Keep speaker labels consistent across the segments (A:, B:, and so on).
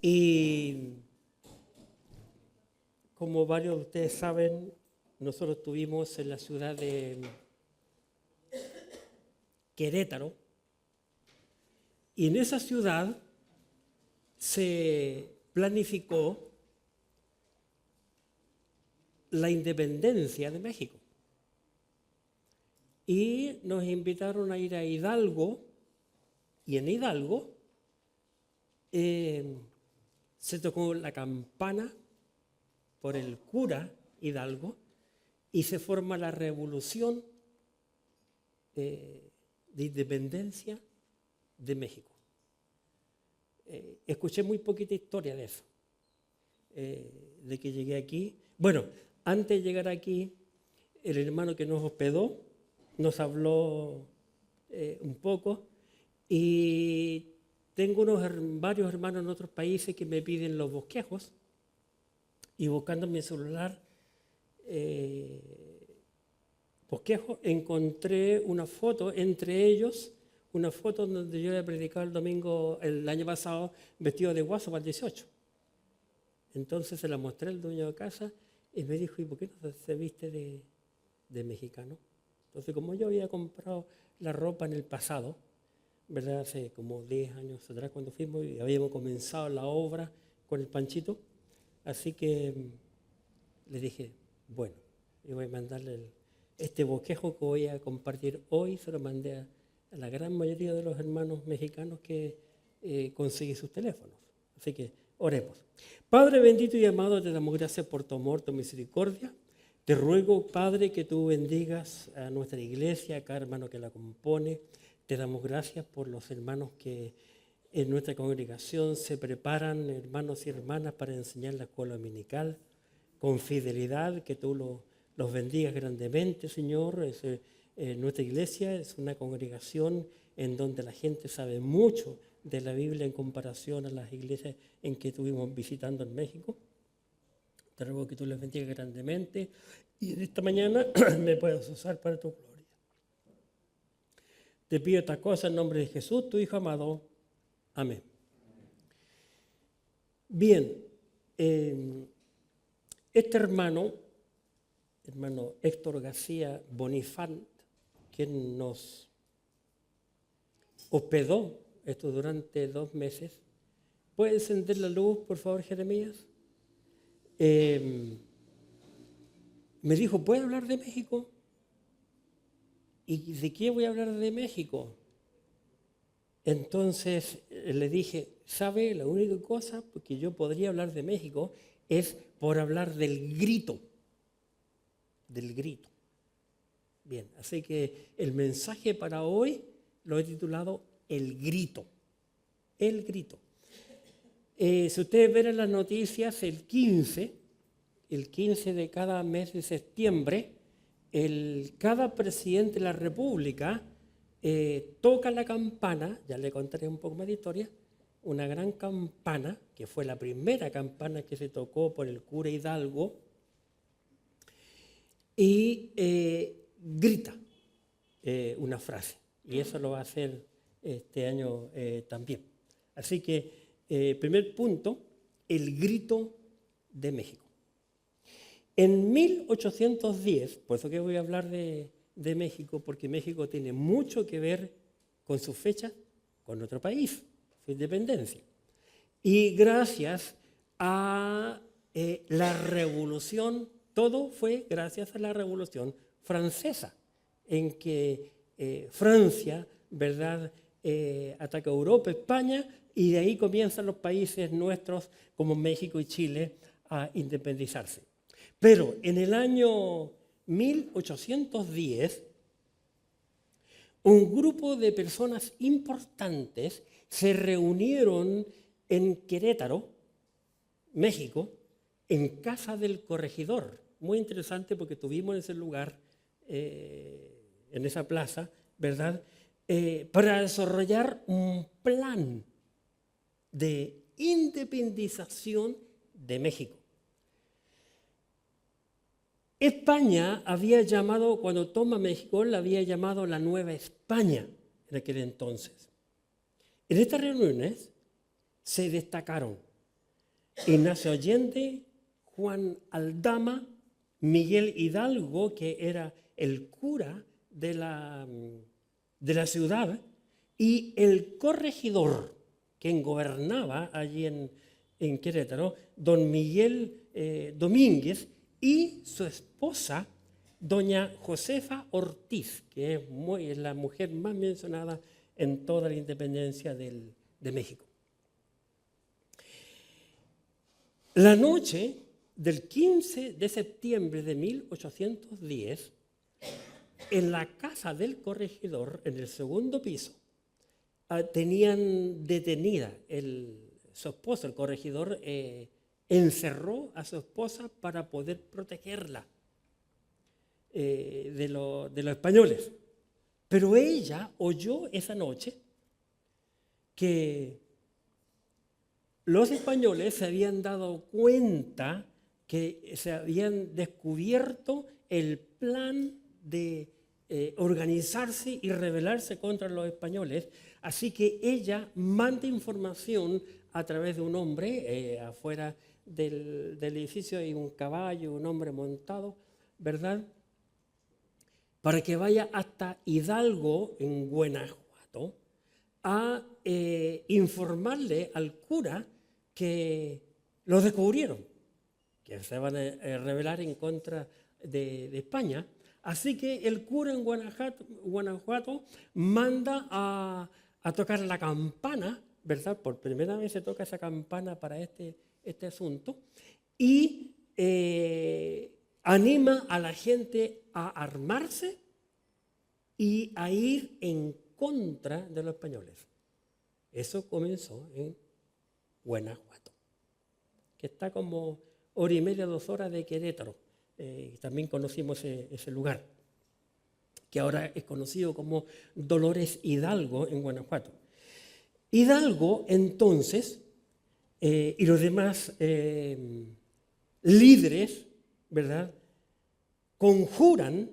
A: Y como varios de ustedes saben, nosotros estuvimos en la ciudad de Querétaro, y en esa ciudad se planificó la independencia de México. Y nos invitaron a ir a Hidalgo, y en Hidalgo se tocó la campana por el cura Hidalgo y se forma la revolución de independencia de México. Escuché muy poquita historia de eso, de que llegué aquí. Bueno, antes de llegar aquí, el hermano que nos hospedó nos habló un poco, y tengo varios hermanos en otros países que me piden los bosquejos, y buscando en mi celular bosquejos, encontré una foto, entre ellos una foto donde yo había predicado el domingo, el año pasado, vestido de guaso para el 18. Entonces se la mostré al dueño de casa y me dijo: ¿y por qué no se viste de mexicano? Entonces, como yo había comprado la ropa en el pasado, ¿verdad? Hace como 10 años atrás cuando fuimos y habíamos comenzado la obra con el Panchito, así que le dije, bueno, yo voy a mandarle este bosquejo que voy a compartir hoy. Se lo mandé a la gran mayoría de los hermanos mexicanos que conseguí sus teléfonos. Así que oremos. Padre bendito y amado, te damos gracias por tu amor, tu misericordia. Te ruego, Padre, que tú bendigas a nuestra iglesia, a cada hermano que la compone. Te damos gracias por los hermanos que en nuestra congregación se preparan, hermanos y hermanas, para enseñar la escuela dominical con fidelidad. Que tú los bendigas grandemente, Señor. Nuestra iglesia es una congregación en donde la gente sabe mucho de la Biblia en comparación a las iglesias en que estuvimos visitando en México. Te ruego que tú les bendigas grandemente y en esta mañana me puedas usar para tu gloria. Te pido esta cosa en nombre de Jesús, tu Hijo amado. Amén. Bien, este hermano Héctor García Bonifant, quien nos hospedó esto durante 2 meses. ¿Puede encender la luz, por favor, Jeremías? Me dijo, ¿puede hablar de México? ¿Y de qué voy a hablar de México? Entonces le dije, ¿sabe? La única cosa que yo podría hablar de México es por hablar del grito. Del grito. Bien, así que el mensaje para hoy lo he titulado El grito. El grito. Si ustedes ven en las noticias, el 15 de cada mes de septiembre, cada presidente de la República toca la campana. Ya le contaré un poco más de historia. Una gran campana, que fue la primera campana que se tocó por el cura Hidalgo, y grita una frase. Y eso lo va a hacer este año también. Así que, primer punto, el grito de México. En 1810, por eso que voy a hablar de México, porque México tiene mucho que ver con su fecha, con nuestro país, su independencia. Y gracias a la revolución, todo fue gracias a la Revolución Francesa, en que Francia, ¿verdad?, ataca a Europa, España, y de ahí comienzan los países nuestros como México y Chile a independizarse. Pero en el año 1810, un grupo de personas importantes se reunieron en Querétaro, México, en Casa del Corregidor. Muy interesante porque estuvimos en ese lugar, en esa plaza, ¿verdad?, para desarrollar un plan de independización de México. España había llamado, cuando toma México, la había llamado la Nueva España en aquel entonces. En estas reuniones se destacaron Ignacio Allende, Juan Aldama, Miguel Hidalgo, que era el cura de la ciudad, y el corregidor, quien gobernaba allí en Querétaro, don Miguel Domínguez, y su esposa, doña Josefa Ortiz, que es la mujer más mencionada en toda la independencia de México. La noche del 15 de septiembre de 1810, en la casa del corregidor, en el segundo piso, tenían detenida su esposa. El corregidor encerró a su esposa para poder protegerla de los españoles. Pero ella oyó esa noche que los españoles se habían dado cuenta que se habían descubierto el plan de organizarse y rebelarse contra los españoles. Así que ella manda información a través de un hombre. Afuera del edificio hay un caballo, un hombre montado, ¿verdad?, para que vaya hasta Hidalgo, en Guanajuato, a informarle al cura que los descubrieron, que se van a rebelar en contra de España. Así que el cura en Guanajuato manda a tocar la campana, ¿verdad? Por primera vez se toca esa campana para este asunto, y anima a la gente a armarse y a ir en contra de los españoles. Eso comenzó en Guanajuato, que está como hora y media, 2 horas de Querétaro. También conocimos ese lugar, que ahora es conocido como Dolores Hidalgo en Guanajuato. Hidalgo, entonces, y los demás líderes, ¿verdad?, conjuran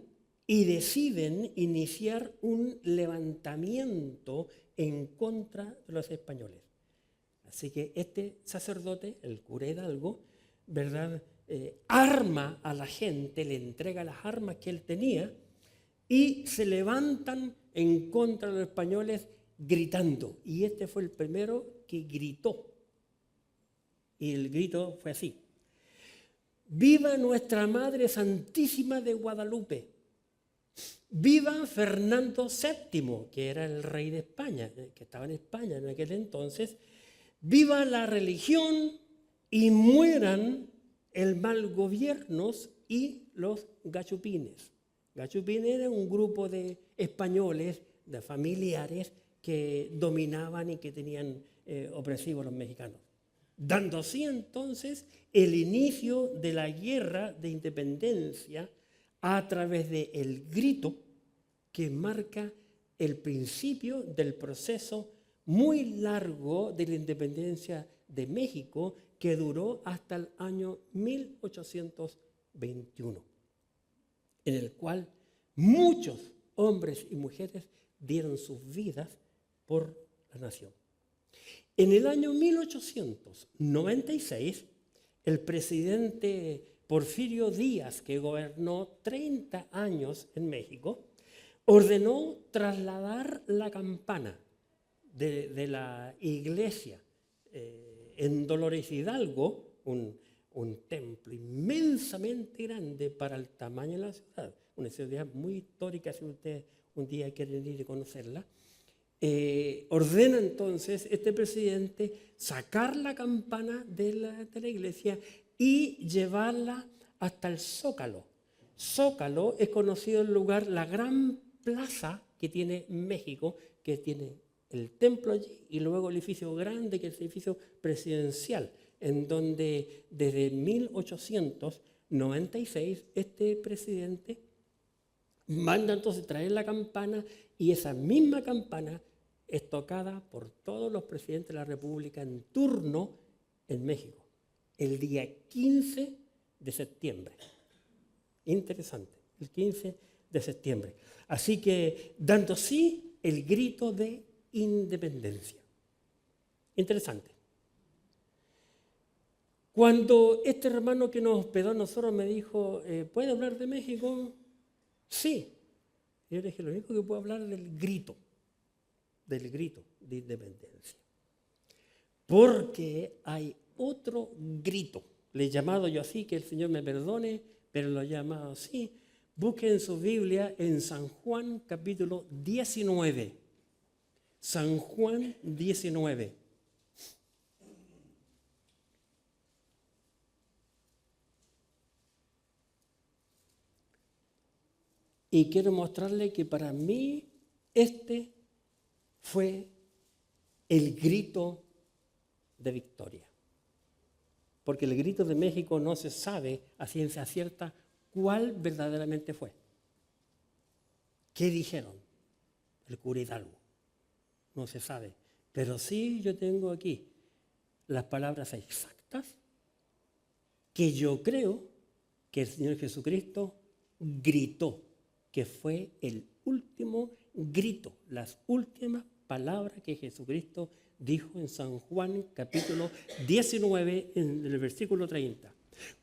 A: y deciden iniciar un levantamiento en contra de los españoles. Así que este sacerdote, el cura Hidalgo, ¿verdad?, arma a la gente, le entrega las armas que él tenía y se levantan en contra de los españoles gritando. Y este fue el primero que gritó. Y el grito fue así: ¡viva nuestra Madre Santísima de Guadalupe! ¡Viva Fernando VII, que era el rey de España, que estaba en España en aquel entonces! ¡Viva la religión y mueran el mal gobiernos y los gachupines! Gachupines era un grupo de españoles, de familiares, que dominaban y que tenían opresivos a los mexicanos. Dando así entonces el inicio de la guerra de independencia a través del grito que marca el principio del proceso muy largo de la independencia de México, que duró hasta el año 1821, en el cual muchos hombres y mujeres dieron sus vidas por la nación. En el año 1896, el presidente Porfirio Díaz, que gobernó 30 años en México, ordenó trasladar la campana de la iglesia en Dolores Hidalgo, un templo inmensamente grande para el tamaño de la ciudad, una ciudad muy histórica, si ustedes un día quieren ir a conocerla. Ordena entonces este presidente sacar la campana de la iglesia y llevarla hasta el Zócalo. Zócalo es conocido el lugar, la gran plaza que tiene México, que tiene el templo allí y luego el edificio grande, que es el edificio presidencial, en donde desde 1896 este presidente manda entonces traer la campana, y esa misma campana es tocada por todos los presidentes de la República en turno en México, el día 15 de septiembre. Interesante, el 15 de septiembre. Así que dando así el grito de independencia. Interesante. Cuando este hermano que nos hospedó a nosotros me dijo, ¿puede hablar de México? Sí. Yo le dije, lo único que puedo hablar es del grito de independencia. Porque hay otro grito, le he llamado yo así, que el Señor me perdone, pero lo he llamado así. Busquen su Biblia en San Juan capítulo 19. San Juan 19. Y quiero mostrarle que para mí este fue el grito de victoria. Porque el grito de México no se sabe a ciencia cierta cuál verdaderamente fue. ¿Qué dijeron? El cura Hidalgo. No se sabe. Pero sí yo tengo aquí las palabras exactas que yo creo que el Señor Jesucristo gritó, que fue el último grito, las últimas palabras que Jesucristo dijo en San Juan capítulo 19, en el versículo 30.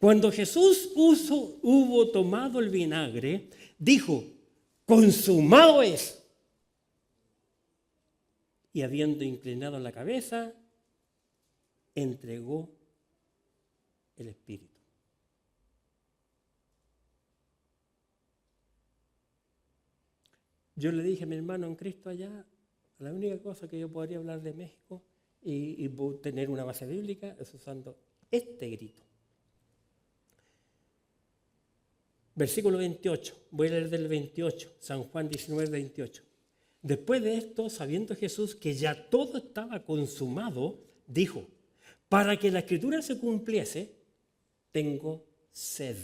A: Cuando Jesús hubo tomado el vinagre, dijo, consumado es. Y habiendo inclinado la cabeza, entregó el Espíritu. Yo le dije a mi hermano en Cristo allá, la única cosa que yo podría hablar de México y tener una base bíblica es usando este grito. Versículo 28, voy a leer del 28, San Juan 19, 28. Después de esto, sabiendo Jesús que ya todo estaba consumado, dijo, para que la escritura se cumpliese, tengo sed.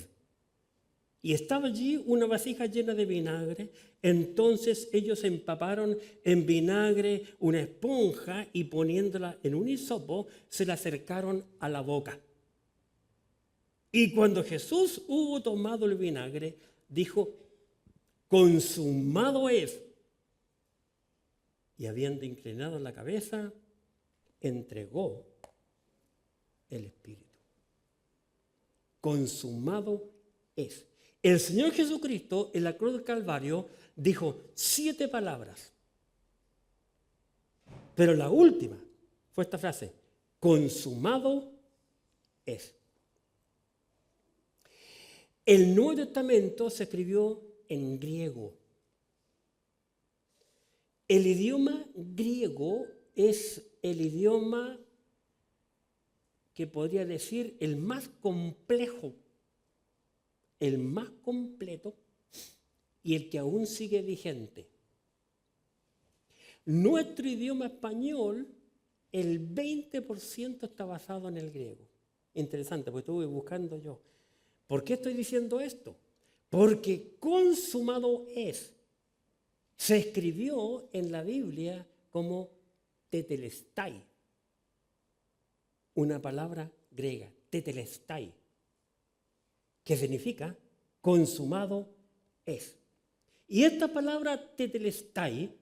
A: Y estaba allí una vasija llena de vinagre. Entonces ellos empaparon en vinagre una esponja y poniéndola en un hisopo, se la acercaron a la boca. Y cuando Jesús hubo tomado el vinagre, dijo, consumado es. Y habiendo inclinado la cabeza, entregó el Espíritu. Consumado es. El Señor Jesucristo en la cruz del Calvario dijo 7 palabras. Pero la última fue esta frase, consumado es. El Nuevo Testamento se escribió en griego. El idioma griego es el idioma que podría decir el más complejo, el más completo y el que aún sigue vigente. Nuestro idioma español, el 20% está basado en el griego. Interesante, porque estuve buscando yo. ¿Por qué estoy diciendo esto? Porque consumado es. Se escribió en la Biblia como tetelestai, una palabra griega, tetelestai, que significa consumado es. Y esta palabra tetelestai,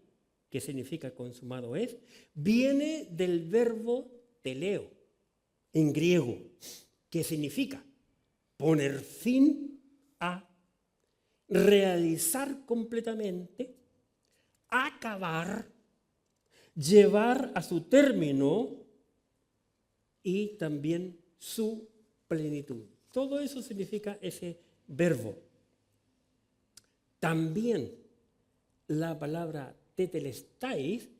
A: que significa consumado es, viene del verbo teleo, en griego, que significa poner fin a, realizar completamente, acabar, llevar a su término y también su plenitud. Todo eso significa ese verbo. También la palabra tetelestai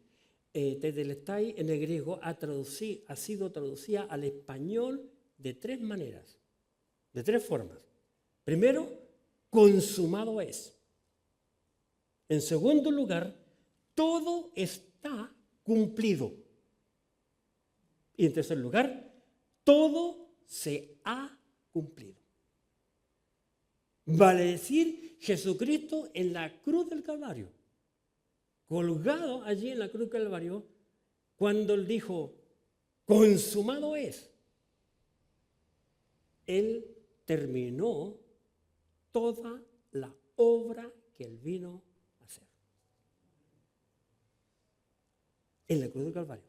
A: en el griego ha sido traducida al español de 3 maneras, de 3 formas. Primero, consumado es. En segundo lugar, todo está cumplido. Y en tercer lugar, todo se ha cumplido. Vale decir, Jesucristo en la cruz del Calvario, colgado allí en la cruz del Calvario, cuando él dijo, consumado es, él terminó toda la obra que él vino a hacer. En la cruz del Calvario.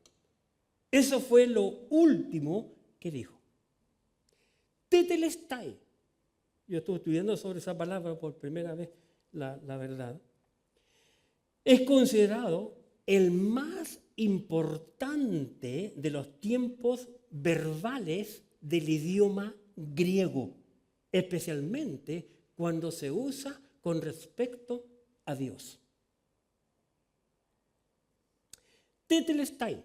A: Eso fue lo último que dijo. Tetelestai. Yo estuve estudiando sobre esa palabra por primera vez, la verdad. Es considerado el más importante de los tiempos verbales del idioma griego, especialmente cuando se usa con respecto a Dios. Tetelestai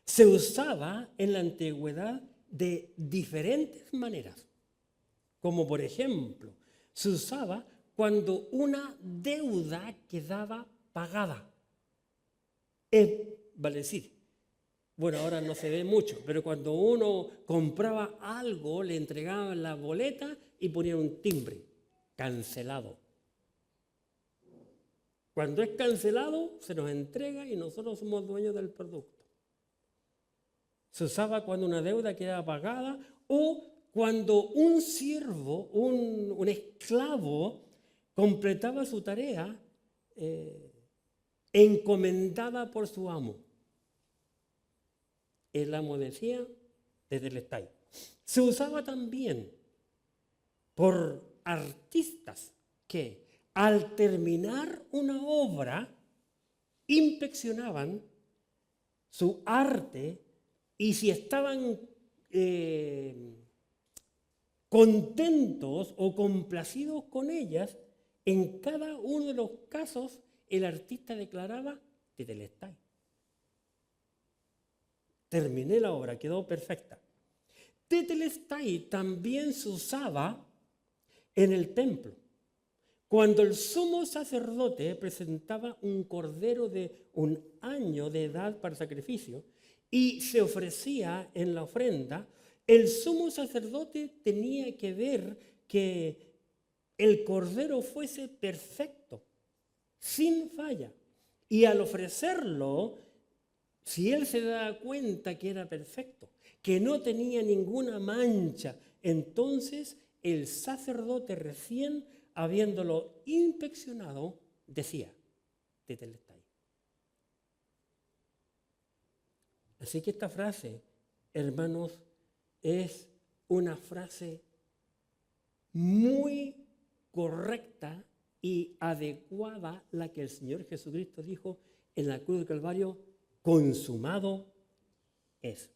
A: se usaba en la antigüedad de diferentes maneras, como por ejemplo, se usaba cuando una deuda quedaba pagada. Vale decir, bueno, ahora no se ve mucho, pero cuando uno compraba algo, le entregaban la boleta y ponían un timbre, cancelado. Cuando es cancelado, se nos entrega y nosotros somos dueños del producto. Se usaba cuando una deuda quedaba pagada o cuando un siervo, un esclavo, completaba su tarea encomendada por su amo. El amo decía, tetelestai. Se usaba también por artistas que al terminar una obra inspeccionaban su arte y si estaban contentos o complacidos con ellas, en cada uno de los casos el artista declaraba tetelestai. Terminé la obra, quedó perfecta. Tetelestai también se usaba en el templo. Cuando el sumo sacerdote presentaba un cordero de 1 año de edad para sacrificio y se ofrecía en la ofrenda, el sumo sacerdote tenía que ver que el cordero fuese perfecto, sin falla. Y al ofrecerlo, si él se daba cuenta que era perfecto, que no tenía ninguna mancha, entonces el sacerdote recién habiéndolo inspeccionado, decía, tetelestai. Así que esta frase, hermanos, es una frase muy correcta y adecuada, la que el Señor Jesucristo dijo en la cruz del Calvario, consumado es.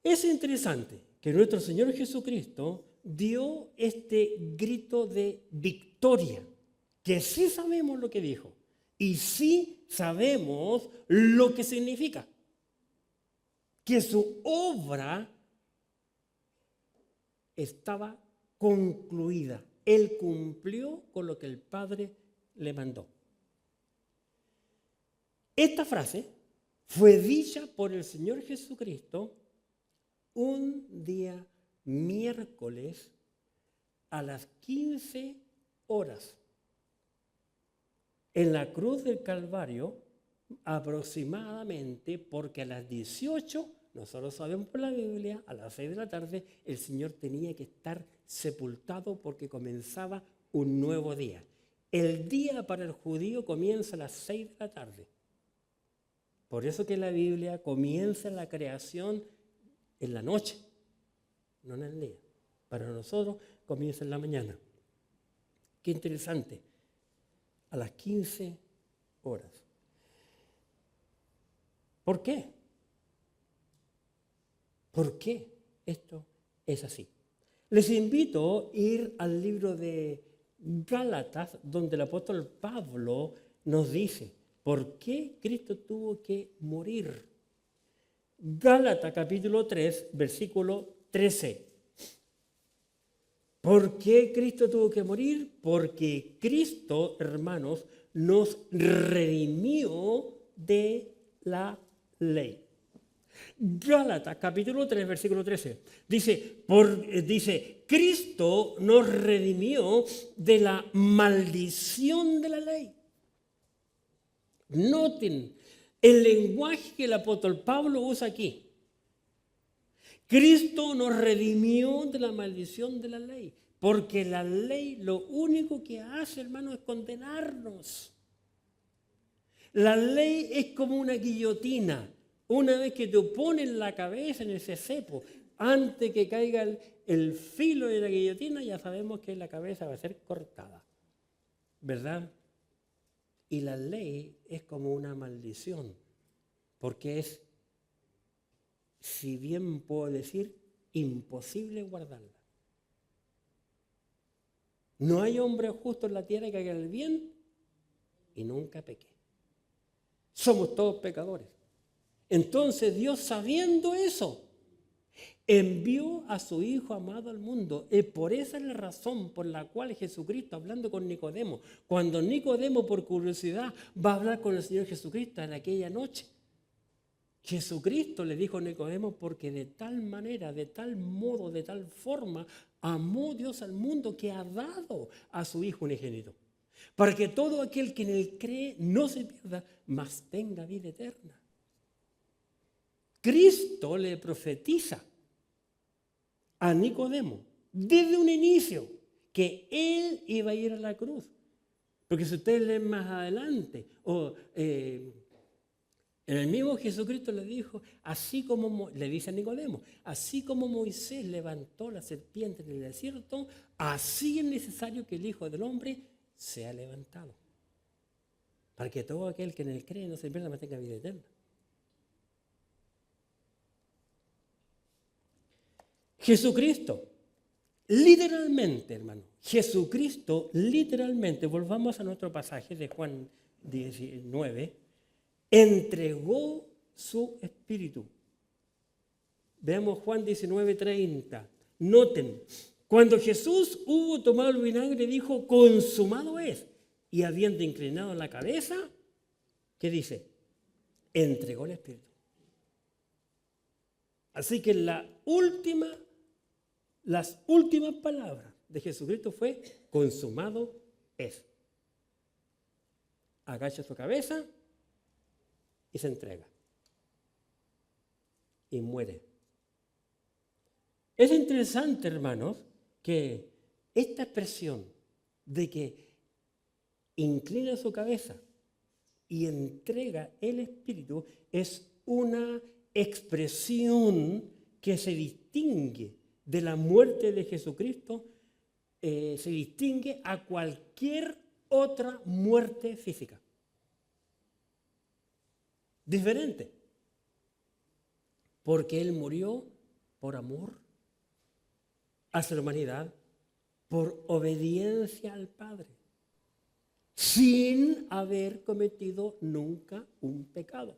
A: Es interesante que nuestro Señor Jesucristo dio este grito de victoria, que sí sabemos lo que dijo y sí sabemos lo que significa, que su obra estaba concluida. Él cumplió con lo que el Padre le mandó. Esta frase fue dicha por el Señor Jesucristo un día miércoles a las 15 horas en la cruz del Calvario, aproximadamente, porque a las 18, nosotros sabemos por la Biblia, a las 6 de la tarde, el Señor tenía que estar sepultado porque comenzaba un nuevo día. El día para el judío comienza a las 6 de la tarde. Por eso que la Biblia comienza la creación en la noche, no en el día. Para nosotros comienza en la mañana. Qué interesante. A las 15 horas. ¿Por qué? ¿Por qué esto es así? Les invito a ir al libro de Gálatas, donde el apóstol Pablo nos dice por qué Cristo tuvo que morir. Gálatas capítulo 3, versículo 13. ¿Por qué Cristo tuvo que morir? Porque Cristo, hermanos, nos redimió de la ley. Gálatas capítulo 3, versículo 13. Dice, Cristo nos redimió de la maldición de la ley. Noten el lenguaje que el apóstol Pablo usa aquí. Cristo nos redimió de la maldición de la ley, porque la ley lo único que hace, hermano, es condenarnos. La ley es como una guillotina. Una vez que te ponen la cabeza en ese cepo, Antes que caiga el filo de la guillotina, ya sabemos que la cabeza va a ser cortada, ¿verdad? Y la ley es como una maldición, porque es, si bien puedo decir, imposible guardarla. No hay hombre justo en la tierra que haga el bien y nunca peque. Somos todos pecadores. Entonces Dios, sabiendo eso, envió a su Hijo amado al mundo. Y por esa es la razón por la cual Jesucristo, hablando con Nicodemo, cuando Nicodemo por curiosidad va a hablar con el Señor Jesucristo en aquella noche, Jesucristo le dijo a Nicodemo, porque de tal manera, de tal modo, de tal forma, amó Dios al mundo que ha dado a su Hijo unigénito, para que todo aquel que en él cree no se pierda, mas tenga vida eterna. Cristo le profetiza a Nicodemo desde un inicio que él iba a ir a la cruz. Porque si ustedes leen más adelante, en el mismo Jesucristo le dijo, así como, le dice a Nicodemo, así como Moisés levantó la serpiente en el desierto, así es necesario que el Hijo del Hombre sea levantado, para que todo aquel que en él cree no se pierda, mas tenga vida eterna. Jesucristo, literalmente, hermano, Jesucristo, literalmente, volvamos a nuestro pasaje de Juan 19, entregó su espíritu. Veamos Juan 19:30. Noten, cuando Jesús hubo tomado el vinagre, dijo, consumado es. Y habiendo inclinado la cabeza, ¿qué dice? Entregó el espíritu. Así que las últimas palabras de Jesucristo fue, consumado es. Agacha su cabeza y se entrega. Y muere. Es interesante, hermanos, que esta expresión de que inclina su cabeza y entrega el espíritu es una expresión que se distingue de la muerte de Jesucristo, se distingue a cualquier otra muerte física. Diferente. Porque Él murió por amor hacia la humanidad, por obediencia al Padre, sin haber cometido nunca un pecado.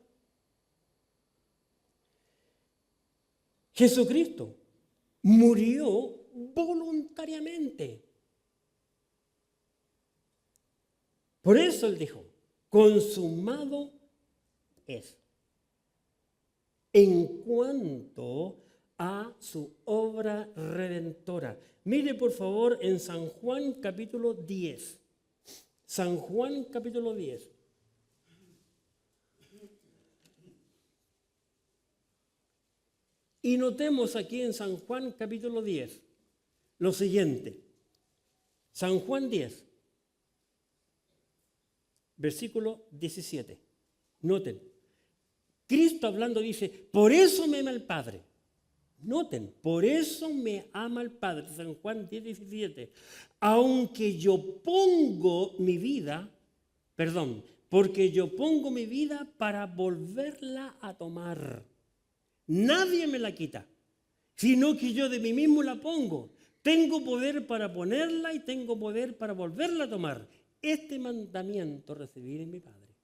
A: Jesucristo murió voluntariamente. Por eso Él dijo, consumado es. En cuanto a su obra redentora. Mire por favor en San Juan capítulo 10. San Juan capítulo 10. Y notemos aquí en San Juan capítulo 10 lo siguiente. San Juan 10, versículo 17. Noten. Cristo hablando dice, por eso me ama el Padre. Noten, por eso me ama el Padre. San Juan 10, 17. Aunque yo pongo mi vida, porque yo pongo mi vida para volverla a tomar. Nadie me la quita, sino que yo de mí mismo la pongo. Tengo poder para ponerla y tengo poder para volverla a tomar. Este mandamiento recibí de mi Padre.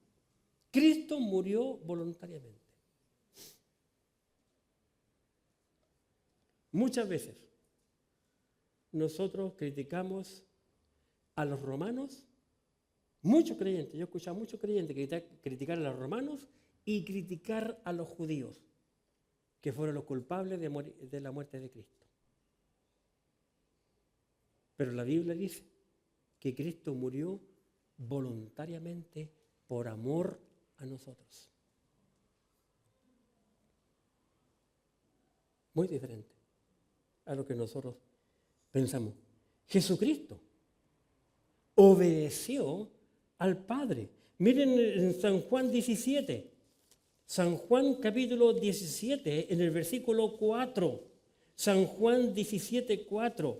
A: Cristo murió voluntariamente. Muchas veces nosotros criticamos a los romanos, muchos creyentes, yo he escuchado a muchos creyentes criticar a los romanos y criticar a los judíos, que fueron los culpables de la muerte de Cristo. Pero la Biblia dice que Cristo murió voluntariamente por amor a nosotros. Muy diferente a lo que nosotros pensamos. Jesucristo obedeció al Padre. Miren en San Juan 17, San Juan capítulo 17, en el versículo 4. San Juan 17:4.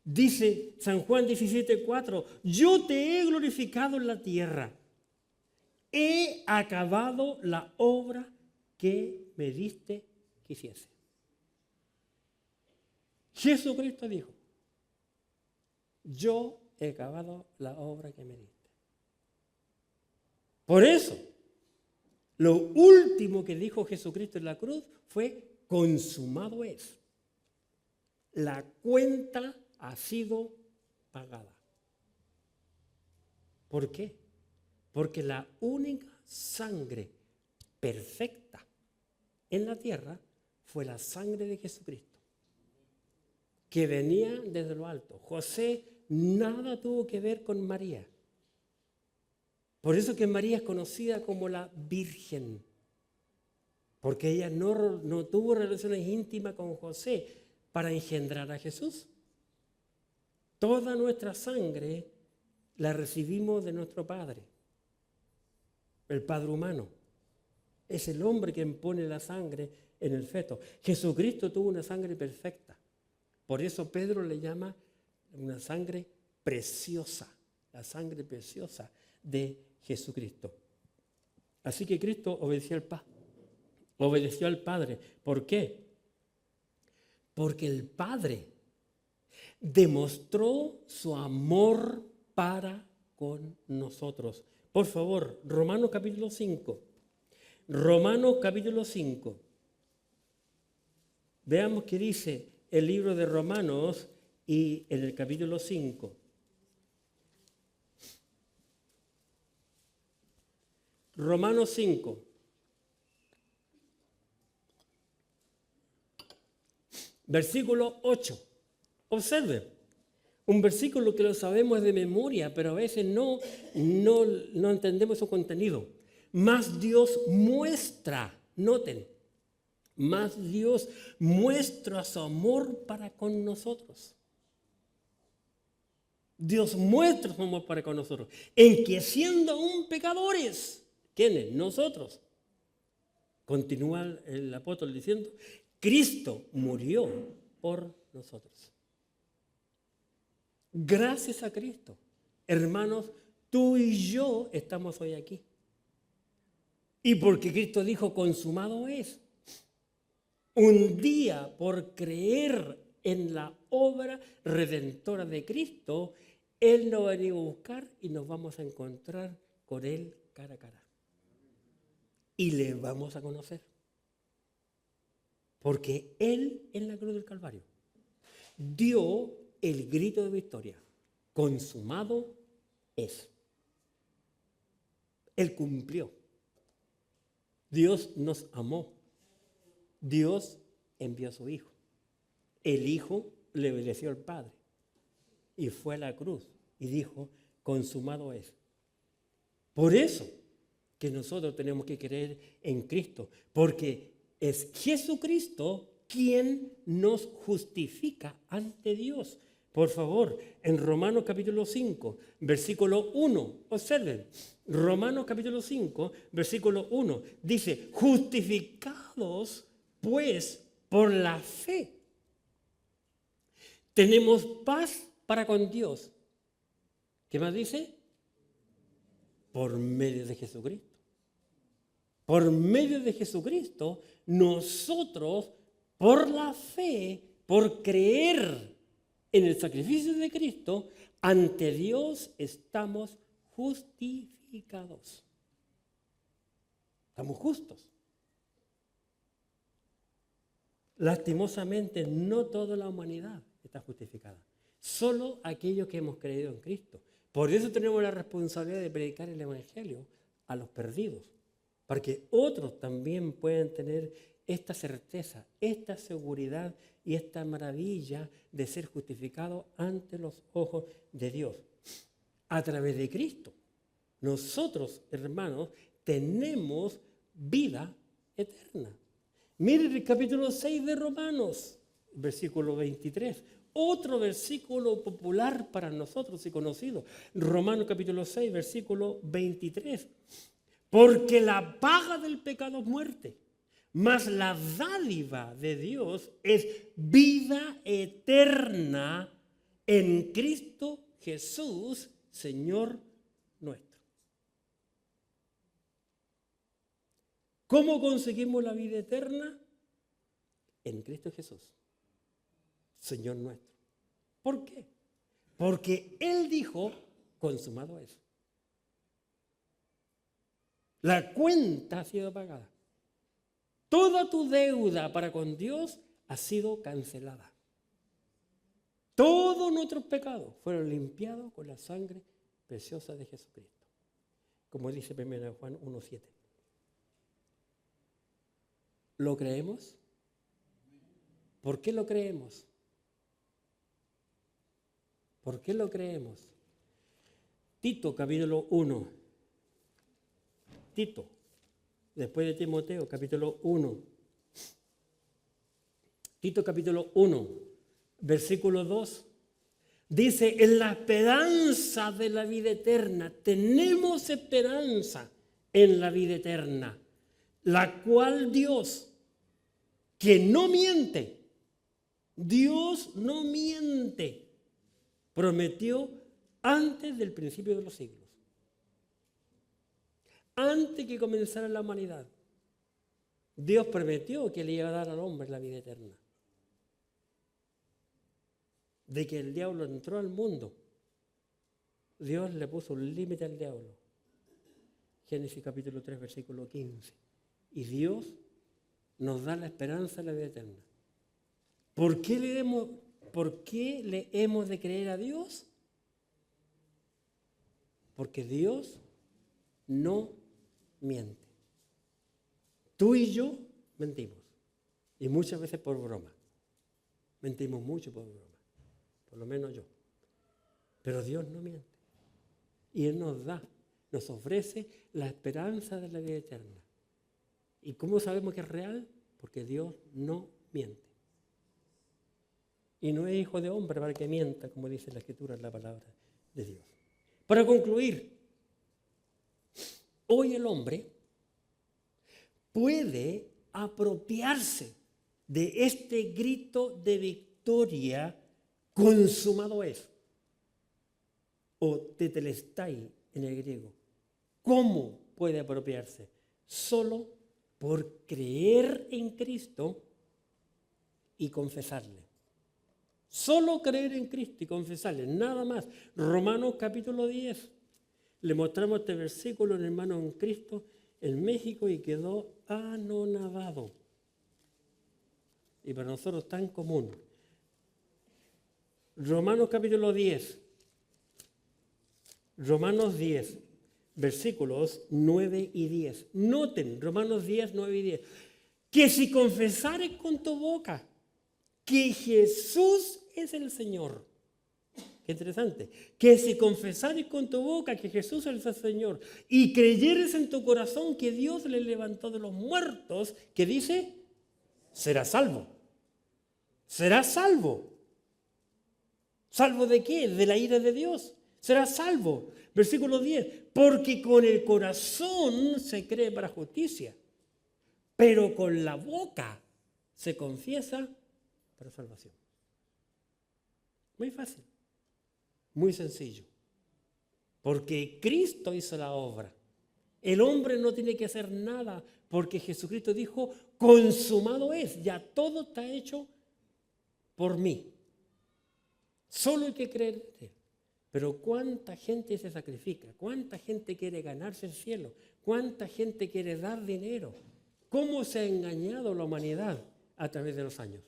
A: Dice San Juan 17:4, yo te he glorificado en la tierra, he acabado la obra que me diste que hiciese. Jesucristo dijo, yo he acabado la obra que me diste. Por eso, lo último que dijo Jesucristo en la cruz fue, consumado es. La cuenta ha sido pagada. ¿Por qué? Porque la única sangre perfecta en la tierra fue la sangre de Jesucristo, que venía desde lo alto. José nada tuvo que ver con María. Por eso que María es conocida como la Virgen, porque ella no tuvo relaciones íntimas con José para engendrar a Jesús. Toda nuestra sangre la recibimos de nuestro Padre, el Padre humano. Es el hombre quien pone la sangre en el feto. Jesucristo tuvo una sangre perfecta. Por eso Pedro le llama una sangre preciosa, la sangre preciosa de Jesucristo. Así que Cristo obedeció al Padre. ¿Por qué? Porque el Padre demostró su amor para con nosotros. Por favor, Romanos capítulo 5. Romanos capítulo 5. Veamos qué dice el libro de Romanos y en el capítulo 5. Romanos 5. Versículo 8. Observe, un versículo que lo sabemos de memoria, pero a veces no entendemos su contenido. Mas Dios muestra, noten, mas Dios muestra su amor para con nosotros. Dios muestra su amor para con nosotros, en que siendo aún pecadores, ¿quiénes? Nosotros. Continúa el apóstol diciendo, Cristo murió por nosotros. Gracias a Cristo, hermanos, tú y yo estamos hoy aquí. Y porque Cristo dijo, consumado es. Un día, por creer en la obra redentora de Cristo, Él nos va a venir a buscar y nos vamos a encontrar con Él cara a cara. Y le vamos a conocer. Porque Él en la cruz del Calvario dio el grito de victoria. Consumado es. Él cumplió. Dios nos amó. Dios envió a su Hijo. El Hijo le obedeció al Padre y fue a la cruz y dijo, consumado es. Por eso que nosotros tenemos que creer en Cristo, porque es Jesucristo quien nos justifica ante Dios. Por favor, en Romanos capítulo 5, versículo 1, observen, Romanos capítulo 5, versículo 1, dice, justificados pues por la fe, tenemos paz para con Dios. ¿Qué más dice? Por medio de Jesucristo. Por medio de Jesucristo, nosotros, por la fe, por creer en el sacrificio de Cristo, ante Dios estamos justificados. Estamos justos. Lastimosamente, no toda la humanidad está justificada. Solo aquellos que hemos creído en Cristo. Por eso tenemos la responsabilidad de predicar el Evangelio a los perdidos, para que otros también puedan tener esta certeza, esta seguridad y esta maravilla de ser justificados ante los ojos de Dios. A través de Cristo, nosotros, hermanos, tenemos vida eterna. Miren el capítulo 6 de Romanos, versículo 23. Otro versículo popular para nosotros y conocido. Romanos capítulo 6, versículo 23. Porque la paga del pecado es muerte, Mas la dádiva de Dios es vida eterna en Cristo Jesús, Señor nuestro. ¿Cómo conseguimos la vida eterna? En Cristo Jesús, Señor nuestro. ¿Por qué? Porque Él dijo, consumado es. La cuenta ha sido pagada. Toda tu deuda para con Dios ha sido cancelada. Todos nuestros pecados fueron limpiados con la sangre preciosa de Jesucristo. Como dice 1 Juan 1:7. ¿Lo creemos? ¿Por qué lo creemos? ¿Por qué lo creemos? Tito, capítulo 1. Tito, después de Timoteo, capítulo 1. Tito, capítulo 1, versículo 2. Dice, en la esperanza de la vida eterna, tenemos esperanza en la vida eterna, la cual Dios, que no miente, Dios no miente, prometió antes del principio de los siglos. Antes que comenzara la humanidad, Dios prometió que le iba a dar al hombre la vida eterna. De que el diablo entró al mundo, Dios le puso un límite al diablo. Génesis capítulo 3, versículo 15. Y Dios nos da la esperanza de la vida eterna. ¿Por qué le hemos de creer a Dios? Porque Dios no miente. Tú y yo mentimos. Y muchas veces por broma. Mentimos mucho por broma. Por lo menos yo. Pero Dios no miente. Y Él nos ofrece la esperanza de la vida eterna. ¿Y cómo sabemos que es real? Porque Dios no miente. Y no es hijo de hombre para que mienta, como dice la Escritura en la palabra de Dios. Para concluir, hoy el hombre puede apropiarse de este grito de victoria, consumado es, o tetelestai en el griego. ¿Cómo puede apropiarse? Solo por creer en Cristo y confesarle. Solo creer en Cristo y confesarle, nada más. Romanos capítulo 10. Le mostramos este versículo al hermano en Cristo en México y quedó anonadado. Y para nosotros tan común. Romanos capítulo 10. Romanos 10, versículos 9 y 10. Noten, Romanos 10, 9 y 10. Que si confesares con tu boca que Jesús es el Señor. Qué interesante. Que si confesares con tu boca que Jesús es el Señor y creyeres en tu corazón que Dios le levantó de los muertos, ¿qué dice? Serás salvo. Serás salvo. ¿Salvo de qué? De la ira de Dios. Serás salvo. Versículo 10. Porque con el corazón se cree para justicia, pero con la boca se confiesa para salvación. Muy fácil, muy sencillo. Porque Cristo hizo la obra. El hombre no tiene que hacer nada porque Jesucristo dijo, consumado es, ya todo está hecho por mí. Solo hay que creer en Él. Pero ¿cuánta gente se sacrifica? ¿Cuánta gente quiere ganarse el cielo? ¿Cuánta gente quiere dar dinero? ¿Cómo se ha engañado la humanidad a través de los años?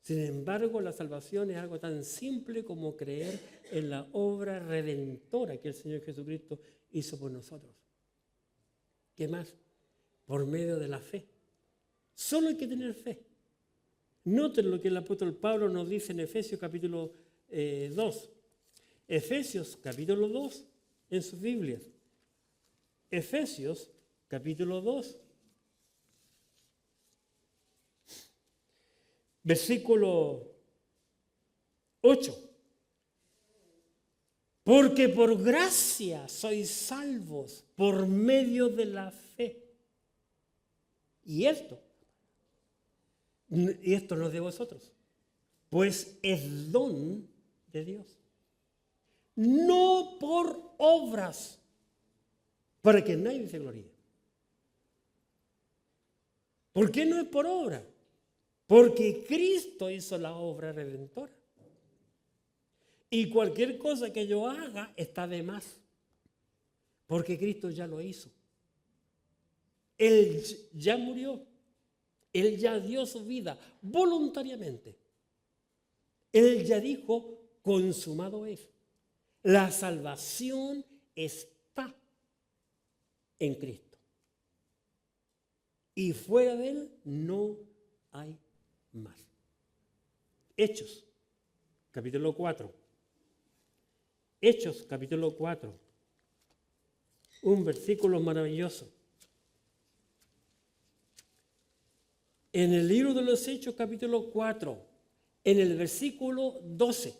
A: Sin embargo, la salvación es algo tan simple como creer en la obra redentora que el Señor Jesucristo hizo por nosotros. ¿Qué más? Por medio de la fe. Solo hay que tener fe. Noten lo que el apóstol Pablo nos dice en Efesios capítulo 2. Efesios capítulo 2 en sus Biblias. Efesios capítulo 2. Versículo 8. Porque por gracia sois salvos por medio de la fe. Y esto no es de vosotros, pues es don de Dios. No por obras, para que nadie se gloríe. ¿Por qué no es por obra? Porque Cristo hizo la obra redentora. Y cualquier cosa que yo haga está de más. Porque Cristo ya lo hizo. Él ya murió. Él ya dio su vida voluntariamente. Él ya dijo, consumado es. La salvación está en Cristo. Y fuera de Él no hay más. Hechos, capítulo 4. Hechos, capítulo 4. Un versículo maravilloso. En el libro de los Hechos, capítulo 4, en el versículo 12,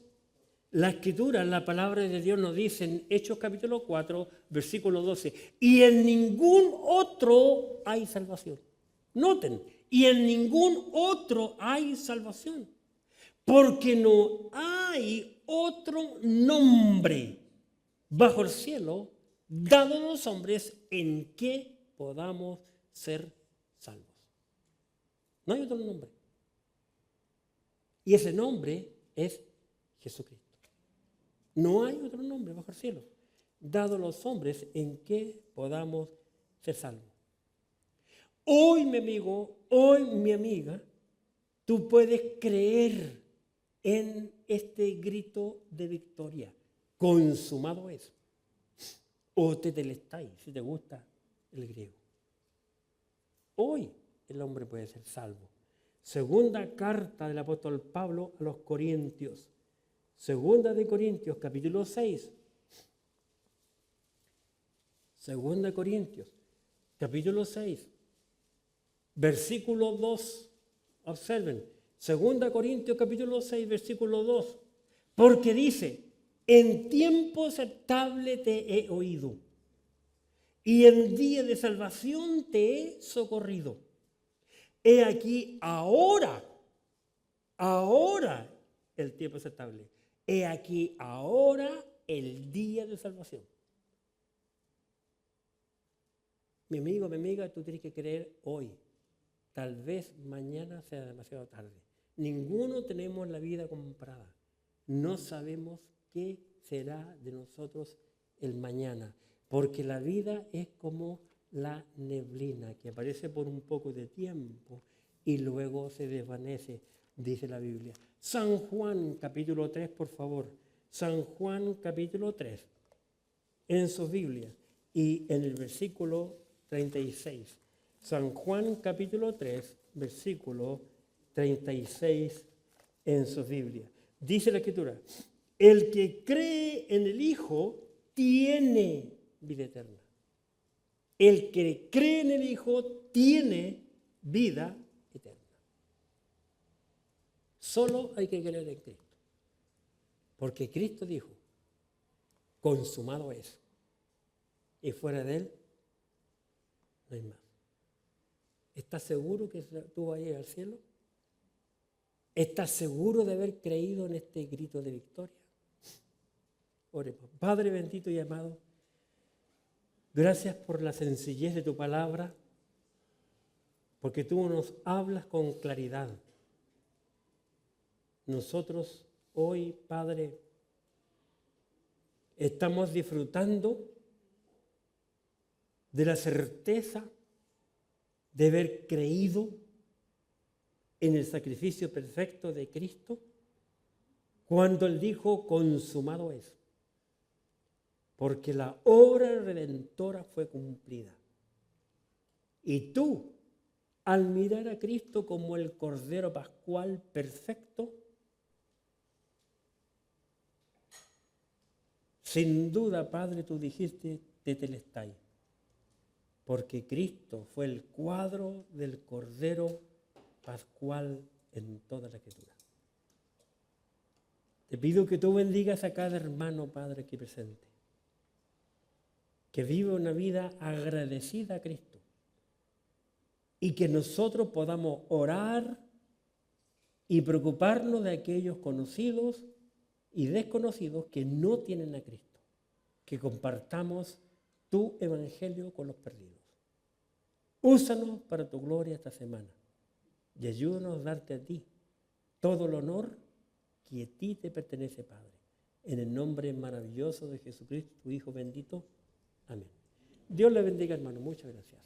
A: la Escritura, la palabra de Dios nos dice en Hechos capítulo 4, versículo 12, y en ningún otro hay salvación. Noten, y en ningún otro hay salvación, porque no hay otro nombre bajo el cielo dado a los hombres en que podamos ser salvos. No hay otro nombre. Y ese nombre es Jesucristo. No hay otro nombre bajo el cielo dado a los hombres en que podamos ser salvos. Hoy, mi amigo, hoy, mi amiga, tú puedes creer en este grito de victoria. Consumado es. O tetelestai, si te gusta el griego. Hoy el hombre puede ser salvo. Segunda carta del apóstol Pablo a los Corintios. Segunda de Corintios, capítulo 6. Segunda de Corintios, capítulo 6. Versículo 2, observen, 2 Corintios capítulo 6, versículo 2, porque dice, en tiempo aceptable te he oído, y en día de salvación te he socorrido. He aquí ahora el tiempo aceptable, he aquí ahora el día de salvación. Mi amigo, mi amiga, tú tienes que creer hoy. Tal vez mañana sea demasiado tarde. Ninguno tenemos la vida comprada. No sabemos qué será de nosotros el mañana, porque la vida es como la neblina que aparece por un poco de tiempo y luego se desvanece, dice la Biblia. San Juan capítulo 3, por favor. San Juan capítulo 3, en sus Biblias y en el versículo 36. San Juan capítulo 3, versículo 36 en su Biblia. Dice la Escritura, el que cree en el Hijo tiene vida eterna. El que cree en el Hijo tiene vida eterna. Solo hay que creer en Cristo. Porque Cristo dijo, consumado es. Y fuera de Él no hay más. ¿Estás seguro que tú vas a ir al cielo? ¿Estás seguro de haber creído en este grito de victoria? Oremos. Padre bendito y amado, gracias por la sencillez de tu palabra, porque tú nos hablas con claridad. Nosotros hoy, Padre, estamos disfrutando de la certeza de haber creído en el sacrificio perfecto de Cristo cuando Él dijo, consumado es. Porque la obra redentora fue cumplida. Y tú, al mirar a Cristo como el Cordero Pascual perfecto, sin duda, Padre, tú dijiste, tetelestai. Porque Cristo fue el cuadro del Cordero Pascual en toda la Escritura. Te pido que tú bendigas a cada hermano, Padre, aquí presente, que vive una vida agradecida a Cristo, y que nosotros podamos orar y preocuparnos de aquellos conocidos y desconocidos que no tienen a Cristo. Que compartamos tu evangelio con los perdidos. Úsanos para tu gloria esta semana y ayúdanos a darte a ti todo el honor que a ti te pertenece, Padre. En el nombre maravilloso de Jesucristo, tu Hijo bendito. Amén. Dios le bendiga, hermano. Muchas gracias.